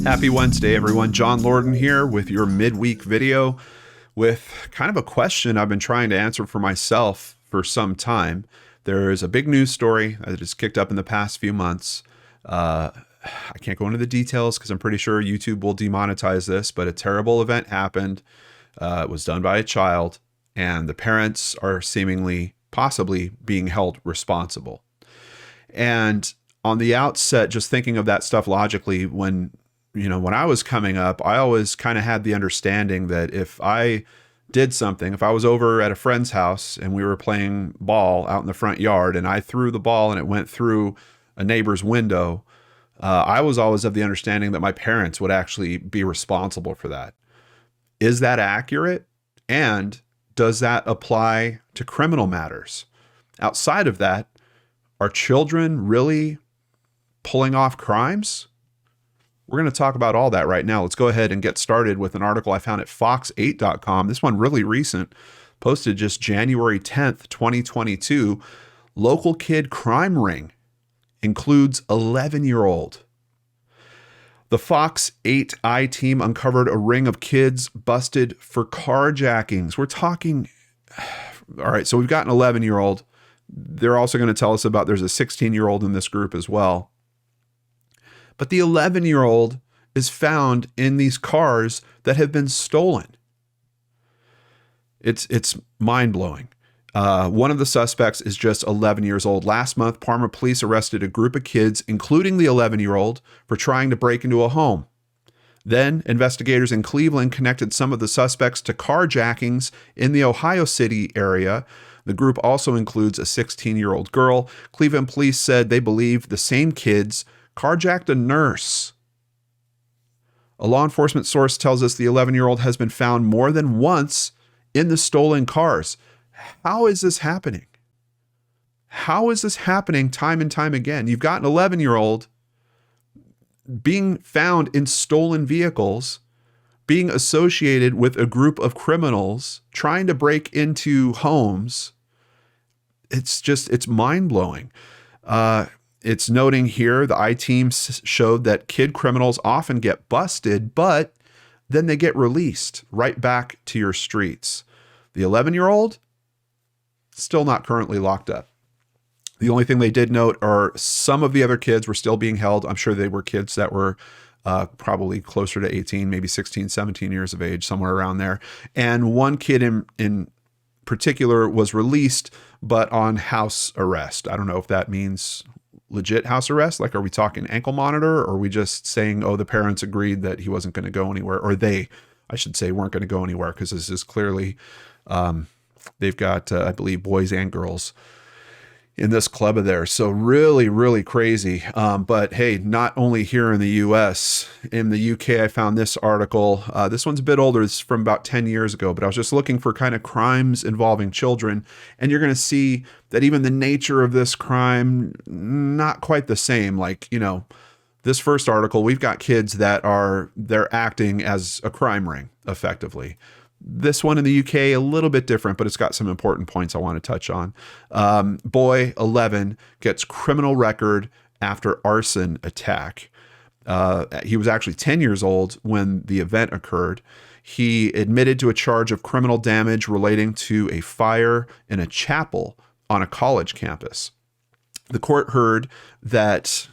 Happy Wednesday, everyone. John Lorden here with your midweek video with kind of a question I've been trying to answer for myself for some time. There is a big news story that has kicked up in the past few months. I can't go into the details because I'm pretty sure YouTube will demonetize this, but a terrible event happened. It was done by a child, and the parents are seemingly, possibly being held responsible. And on the outset, just thinking of that stuff logically, when I was coming up, I always kind of had the understanding that if I did something, if I was over at a friend's house and we were playing ball out in the front yard and I threw the ball and it went through a neighbor's window, I was always of the understanding that my parents would actually be responsible for that. Is that accurate? And does that apply to criminal matters? Outside of that, are children really pulling off crimes? We're going to talk about all that right now. Let's go ahead and get started with an article I found at fox8.com. This one really recent, posted just January 10th, 2022. Local kid crime ring includes 11-year-old. The Fox 8i team uncovered a ring of kids busted for carjackings. We're talking, all right, so we've got an 11-year-old. They're also going to tell us about there's a 16-year-old in this group as well. But the 11-year-old is found in these cars that have been stolen. It's mind-blowing. One of the suspects is just 11 years old. Last month, Parma police arrested a group of kids, including the 11-year-old, for trying to break into a home. Then, investigators in Cleveland connected some of the suspects to carjackings in the Ohio City area. The group also includes a 16-year-old girl. Cleveland police said they believe the same kids carjacked a nurse. A law enforcement source tells us the 11-year-old has been found more than once in the stolen cars. How is this happening? How is this happening time and time again? You've got an 11-year-old being found in stolen vehicles, being associated with a group of criminals trying to break into homes. It's mind-blowing. It's noting here the I-team showed that kid criminals often get busted, but then they get released right back to your streets. The 11-year-old, still not currently locked up. The only thing they did note are some of the other kids were still being held. I'm sure they were kids that were probably closer to 18, maybe 16, 17 years of age, somewhere around there. And one kid in particular was released, but on house arrest. I don't know if that means legit house arrest. Like, are we talking ankle monitor, or are we just saying, oh, the parents agreed that he wasn't going to go anywhere, or they, I should say, weren't going to go anywhere, because this is clearly, they've got, I believe, boys and girls in this club of theirs. So really, really crazy. But hey, not only here in the US, in the UK, I found this article. This one's a bit older. It's from about 10 years ago, but I was just looking for kind of crimes involving children. And you're going to see that even the nature of this crime, not quite the same. Like, this first article, we've got kids that they're acting as a crime ring, effectively. This one in the UK, a little bit different, but it's got some important points I want to touch on. Boy, 11, gets criminal record after arson attack. He was actually 10 years old when the event occurred. He admitted to a charge of criminal damage relating to a fire in a chapel on a college campus. The court heard that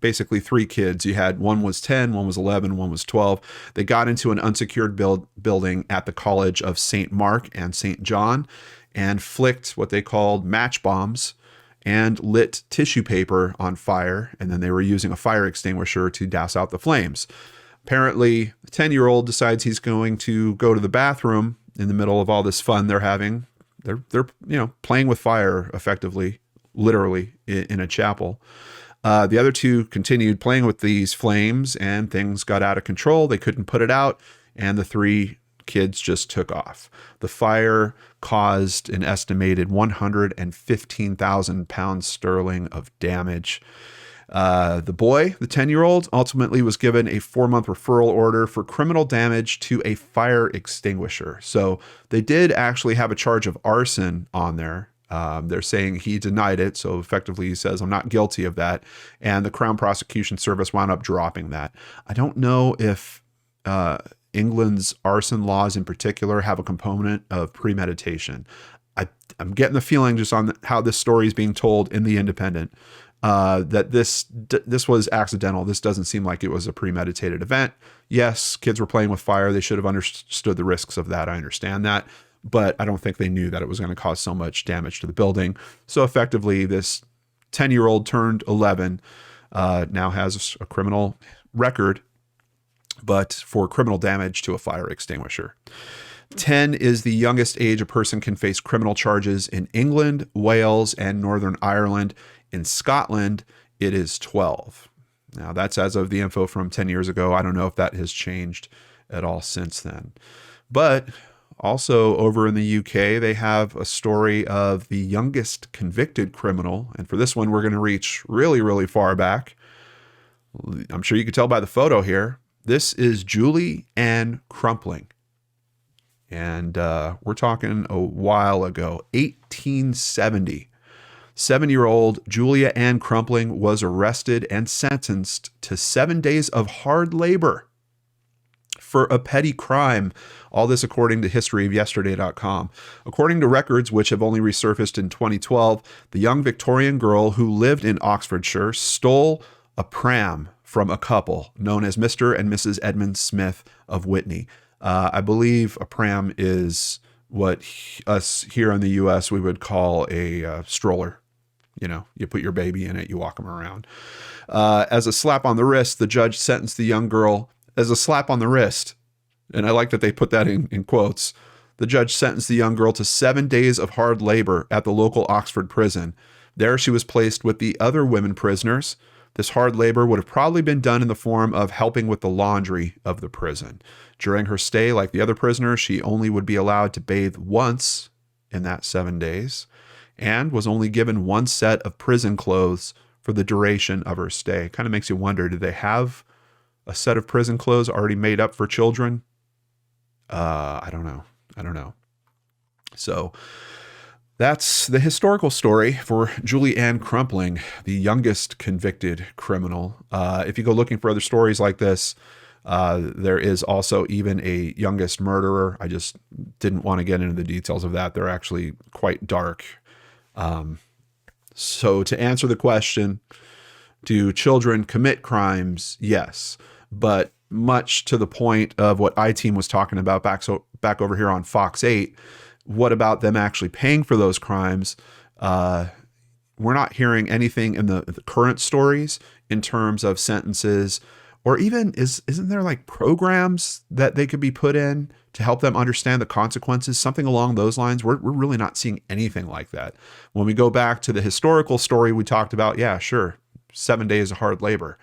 basically three kids. You had one was 10, one was 11, one was 12. They got into an unsecured building at the College of St. Mark and St. John and flicked what they called match bombs and lit tissue paper on fire. And then they were using a fire extinguisher to douse out the flames. Apparently, the 10-year-old decides he's going to go to the bathroom in the middle of all this fun they're having. They're playing with fire, effectively, literally, in a chapel. The other two continued playing with these flames, and things got out of control. They couldn't put it out, and the three kids just took off. The fire caused an estimated 115,000 pounds sterling of damage. The boy, the 10-year-old, ultimately was given a 4-month referral order for criminal damage to a fire extinguisher. So they did actually have a charge of arson on there. They're saying he denied it. So effectively he says, I'm not guilty of that. And the Crown Prosecution Service wound up dropping that. I don't know if England's arson laws in particular have a component of premeditation. I'm getting the feeling just on how this story is being told in The Independent that this was accidental. This doesn't seem like it was a premeditated event. Yes, kids were playing with fire. They should have understood the risks of that. I understand that. But I don't think they knew that it was going to cause so much damage to the building. So effectively, this 10-year-old turned 11 now has a criminal record, but for criminal damage to a fire extinguisher. 10 is the youngest age a person can face criminal charges in England, Wales, and Northern Ireland. In Scotland, it is 12. Now, that's as of the info from 10 years ago. I don't know if that has changed at all since then. But also over in the UK, they have a story of the youngest convicted criminal. And for this one, we're going to reach really, really far back. I'm sure you can tell by the photo here. This is Julie Ann Crumpling. And we're talking a while ago, 1870. 7-year-old Julia Ann Crumpling was arrested and sentenced to 7 days of hard labor for a petty crime. All this according to historyofyesterday.com. According to records which have only resurfaced in 2012, the young Victorian girl who lived in Oxfordshire stole a pram from a couple known as Mr. and Mrs. Edmund Smith of Whitney. I believe a pram is what us here in the U.S. we would call a stroller. You know, you put your baby in it, you walk them around. As a slap on the wrist, the judge sentenced the young girl as a slap on the wrist. And I like that they put that in quotes. The judge sentenced the young girl to 7 days of hard labor at the local Oxford prison. There she was placed with the other women prisoners. This hard labor would have probably been done in the form of helping with the laundry of the prison. During her stay, like the other prisoners, she only would be allowed to bathe once in that 7 days and was only given one set of prison clothes for the duration of her stay. Kind of makes you wonder, did they have a set of prison clothes already made up for children? I don't know. So that's the historical story for Julie Ann Crumpling, the youngest convicted criminal. If you go looking for other stories like this, there is also even a youngest murderer. I just didn't want to get into the details of that. They're actually quite dark. So to answer the question, do children commit crimes? Yes. But much to the point of what I-Team was talking about back over here on Fox 8, what about them actually paying for those crimes? We're not hearing anything in the current stories in terms of sentences, or even isn't there like programs that they could be put in to help them understand the consequences, something along those lines? We're really not seeing anything like that. When we go back to the historical story we talked about, yeah, sure, 7 days of hard labor.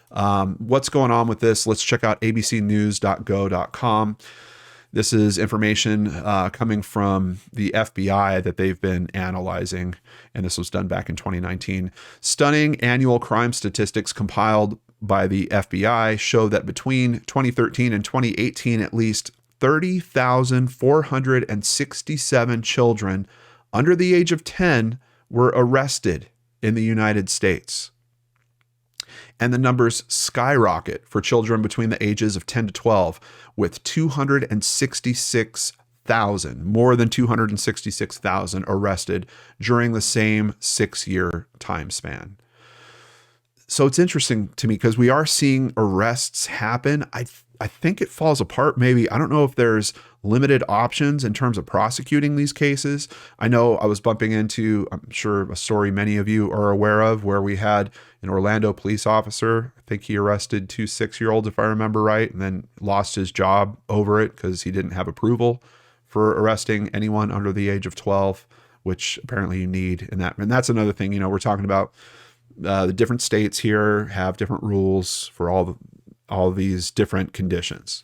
What's going on with this? Let's check out abcnews.go.com. This is information coming from the FBI that they've been analyzing, and this was done back in 2019. Stunning annual crime statistics compiled by the FBI show that between 2013 and 2018, at least 30,467 children under the age of 10 were arrested in the United States. And the numbers skyrocket for children between the ages of 10 to 12, with 266,000, more than 266,000 arrested during the same 6-year time span. So it's interesting to me because we are seeing arrests happen. I think it falls apart maybe. I don't know if there's limited options in terms of prosecuting these cases. I know I was bumping into, I'm sure, a story many of you are aware of, where we had an Orlando police officer. I think he arrested 2 6-year-olds, if I remember right, and then lost his job over it because he didn't have approval for arresting anyone under the age of 12, which apparently you need in that. And that's another thing, we're talking about the different states here have different rules for all these different conditions.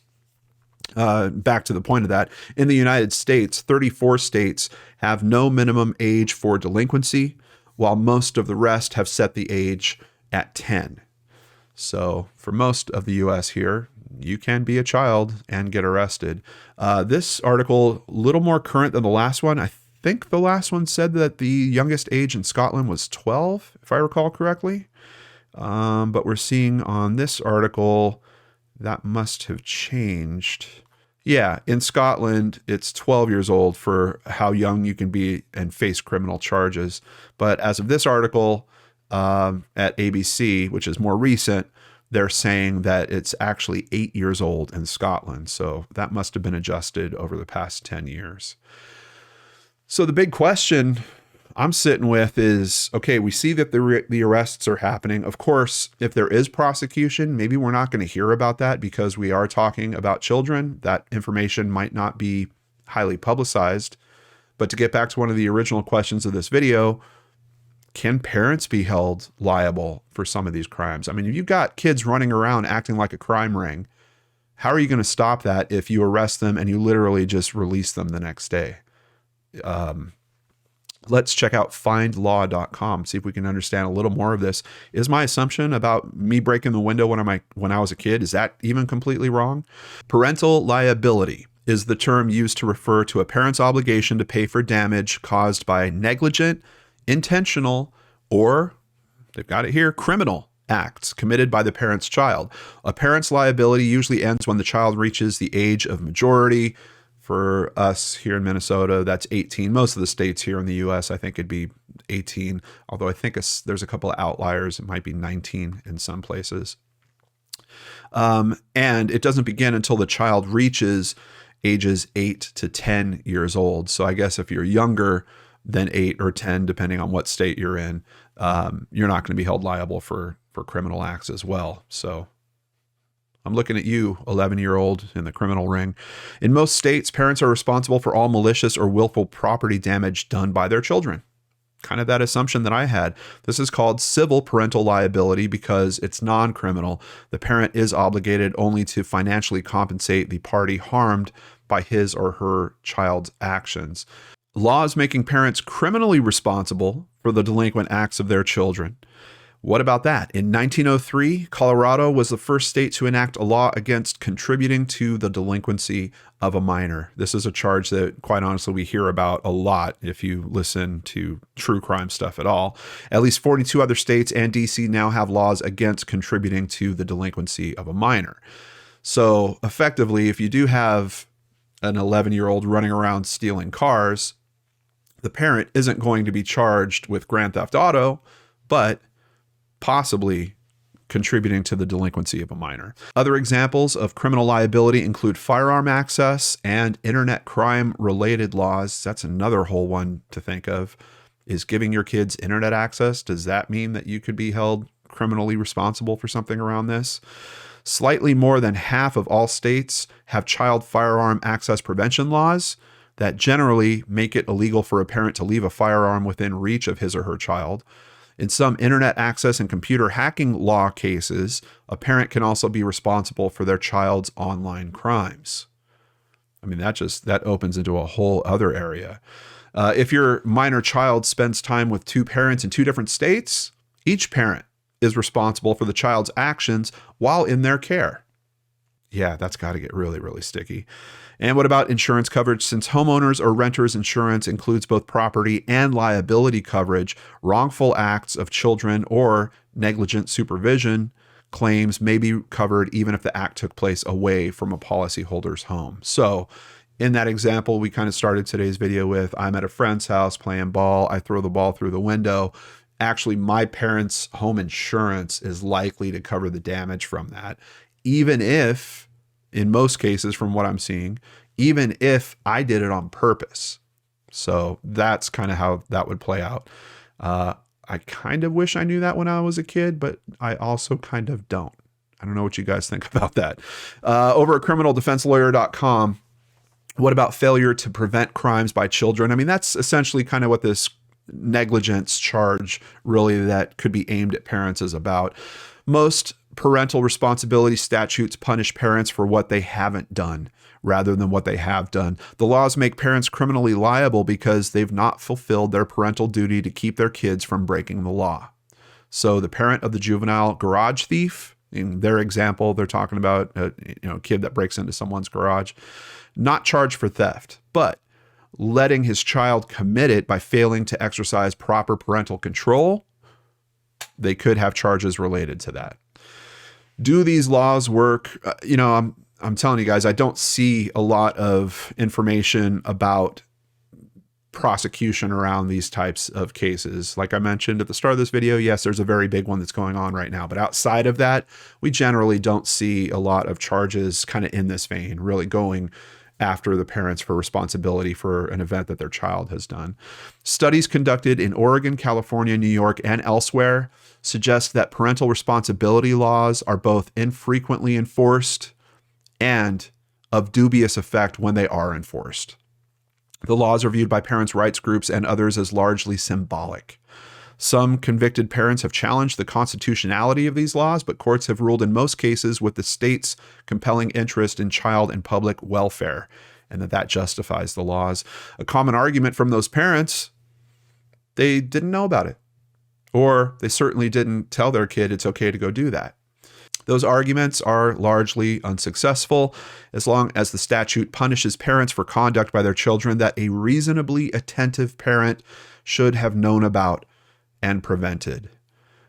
Back to the point of that, in the United States, 34 states have no minimum age for delinquency, while most of the rest have set the age at 10. So for most of the U.S. here, you can be a child and get arrested. This article, a little more current than the last one. I think the last one said that the youngest age in Scotland was 12, if I recall correctly. But we're seeing on this article that must have changed. Yeah, in Scotland, it's 12 years old for how young you can be and face criminal charges. But as of this article at ABC, which is more recent, they're saying that it's actually 8 years old in Scotland. So that must have been adjusted over the past 10 years. So the big question I'm sitting with is, okay, we see that the arrests are happening. Of course, if there is prosecution, maybe we're not going to hear about that because we are talking about children. That information might not be highly publicized. But to get back to one of the original questions of this video, can parents be held liable for some of these crimes? I mean, if you've got kids running around acting like a crime ring, how are you going to stop that if you arrest them and you literally just release them the next day? Let's check out findlaw.com, see if we can understand a little more of this. Is my assumption about me breaking the window when I was a kid, is that even completely wrong? Parental liability is the term used to refer to a parent's obligation to pay for damage caused by negligent, intentional, or, they've got it here, criminal acts committed by the parent's child. A parent's liability usually ends when the child reaches the age of majority. For us here in Minnesota, that's 18. Most of the states here in the U.S., I think it'd be 18, although I think there's a couple of outliers. It might be 19 in some places. And it doesn't begin until the child reaches ages 8 to 10 years old. So I guess if you're younger than 8 or 10, depending on what state you're in, you're not going to be held liable for criminal acts as well. So I'm looking at you, 11-year-old in the criminal ring. In most states, parents are responsible for all malicious or willful property damage done by their children. Kind of that assumption that I had. This is called civil parental liability because it's non-criminal. The parent is obligated only to financially compensate the party harmed by his or her child's actions. Laws making parents criminally responsible for the delinquent acts of their children. What about that? In 1903, Colorado was the first state to enact a law against contributing to the delinquency of a minor. This is a charge that, quite honestly, we hear about a lot if you listen to true crime stuff at all. At least 42 other states and DC now have laws against contributing to the delinquency of a minor. So effectively, if you do have an 11-year-old running around stealing cars, the parent isn't going to be charged with grand theft auto, but possibly contributing to the delinquency of a minor. Other examples of criminal liability include firearm access and internet crime-related laws. That's another whole one to think of. Is giving your kids internet access, does that mean that you could be held criminally responsible for something around this? Slightly more than half of all states have child firearm access prevention laws that generally make it illegal for a parent to leave a firearm within reach of his or her child. In some internet access and computer hacking law cases, a parent can also be responsible for their child's online crimes. I mean, that opens into a whole other area. If your minor child spends time with two parents in two different states, each parent is responsible for the child's actions while in their care. Yeah, that's got to get really, really sticky. And what about insurance coverage? Since homeowners or renters insurance includes both property and liability coverage, wrongful acts of children or negligent supervision claims may be covered even if the act took place away from a policyholder's home. So in that example, we kind of started today's video with, I'm at a friend's house playing ball. I throw the ball through the window. Actually, my parents' home insurance is likely to cover the damage from that, even if, in most cases, from what I'm seeing, even if I did it on purpose. So that's kind of how that would play out. I kind of wish I knew that when I was a kid, but I also kind of don't. I don't know what you guys think about that. Over at criminaldefenselawyer.com, what about failure to prevent crimes by children? I mean, that's essentially kind of what this negligence charge really that could be aimed at parents is about. Most parental responsibility statutes punish parents for what they haven't done rather than what they have done. The laws make parents criminally liable because they've not fulfilled their parental duty to keep their kids from breaking the law. So the parent of the juvenile garage thief, in their example, they're talking about a kid that breaks into someone's garage, not charged for theft, but letting his child commit it by failing to exercise proper parental control, they could have charges related to that. Do these laws work? I'm telling you guys, I don't see a lot of information about prosecution around these types of cases. Like I mentioned at the start of this video, yes, there's a very big one that's going on right now. But outside of that, we generally don't see a lot of charges kind of in this vein, really going after the parents for responsibility for an event that their child has done. Studies conducted in Oregon, California, New York, and elsewhere suggest that parental responsibility laws are both infrequently enforced and of dubious effect when they are enforced. The laws are viewed by parents' rights groups and others as largely symbolic. Some convicted parents have challenged the constitutionality of these laws, but courts have ruled in most cases with the state's compelling interest in child and public welfare, and that justifies the laws. A common argument from those parents, they didn't know about it, or they certainly didn't tell their kid it's okay to go do that. Those arguments are largely unsuccessful as long as the statute punishes parents for conduct by their children that a reasonably attentive parent should have known about and prevented.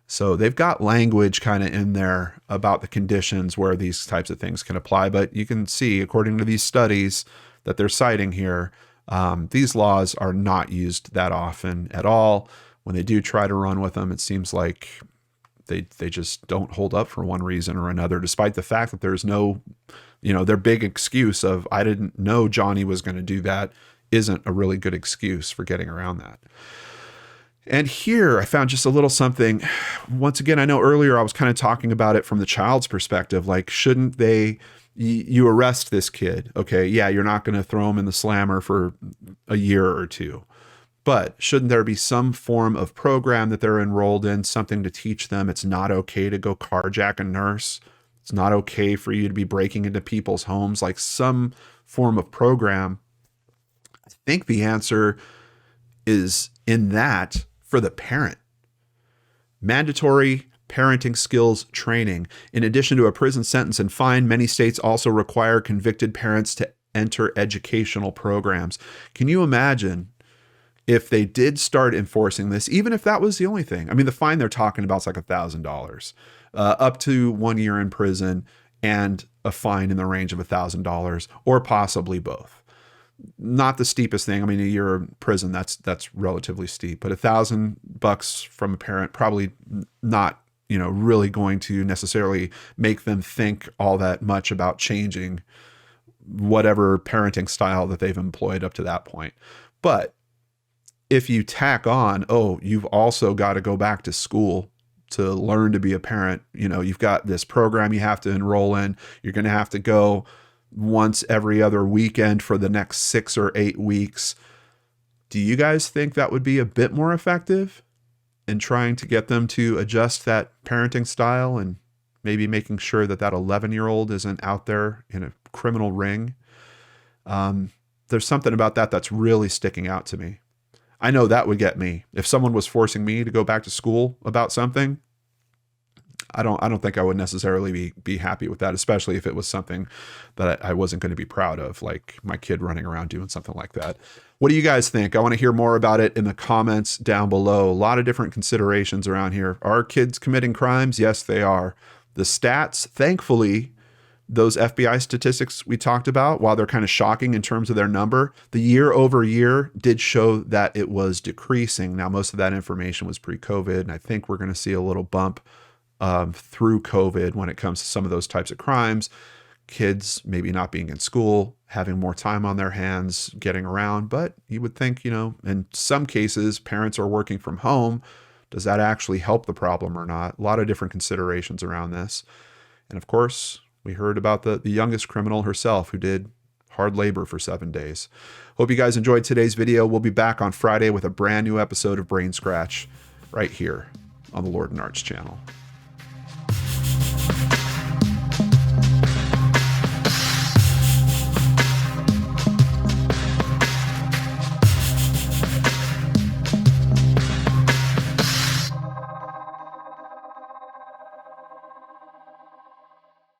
So they've got language kind of in there about the conditions where these types of things can apply. But you can see, according to these studies that they're citing here, these laws are not used that often at all. When they do try to run with them, it seems like they just don't hold up for one reason or another, despite the fact that there's no, their big excuse of, I didn't know Johnny was going to do that, isn't a really good excuse for getting around that. And here I found just a little something. Once again, I know earlier I was kind of talking about it from the child's perspective. Like, shouldn't you arrest this kid? Okay, yeah, you're not going to throw him in the slammer for a year or two. But shouldn't there be some form of program that they're enrolled in, something to teach them it's not okay to go carjack a nurse? It's not okay for you to be breaking into people's homes, like some form of program. I think the answer is in that for the parent. Mandatory parenting skills training. In addition to a prison sentence and fine, many states also require convicted parents to enter educational programs. Can you imagine if they did start enforcing this, even if that was the only thing? I mean, the fine they're talking about is like $1,000, up to 1 year in prison and a fine in the range of $1,000, or possibly both. Not the steepest thing. I mean, a year in prison, that's relatively steep, but $1,000 from a parent, probably not, really going to necessarily make them think all that much about changing whatever parenting style that they've employed up to that point. But if you tack on, you've also got to go back to school to learn to be a parent. You've got this program you have to enroll in. You're going to have to go once every other weekend for the next 6 or 8 weeks. Do you guys think that would be a bit more effective in trying to get them to adjust that parenting style and maybe making sure that 11-year-old isn't out there in a criminal ring? There's something about that that's really sticking out to me. I know that would get me. If someone was forcing me to go back to school about something, I don't think I would necessarily be happy with that, especially if it was something that I wasn't going to be proud of, like my kid running around doing something like that. What do you guys think? I want to hear more about it in the comments down below. A lot of different considerations around here. Are kids committing crimes? Yes, they are. The stats, thankfully, those FBI statistics we talked about, while they're kind of shocking in terms of their number, the year over year did show that it was decreasing. Now, most of that information was pre-COVID, and I think we're going to see a little bump through COVID when it comes to some of those types of crimes. Kids maybe not being in school, having more time on their hands, getting around. But you would think, in some cases, parents are working from home. Does that actually help the problem or not? A lot of different considerations around this. And of course, we heard about the youngest criminal herself who did hard labor for 7 days. Hope you guys enjoyed today's video. We'll be back on Friday with a brand new episode of Brain Scratch right here on the Lord and Arts channel.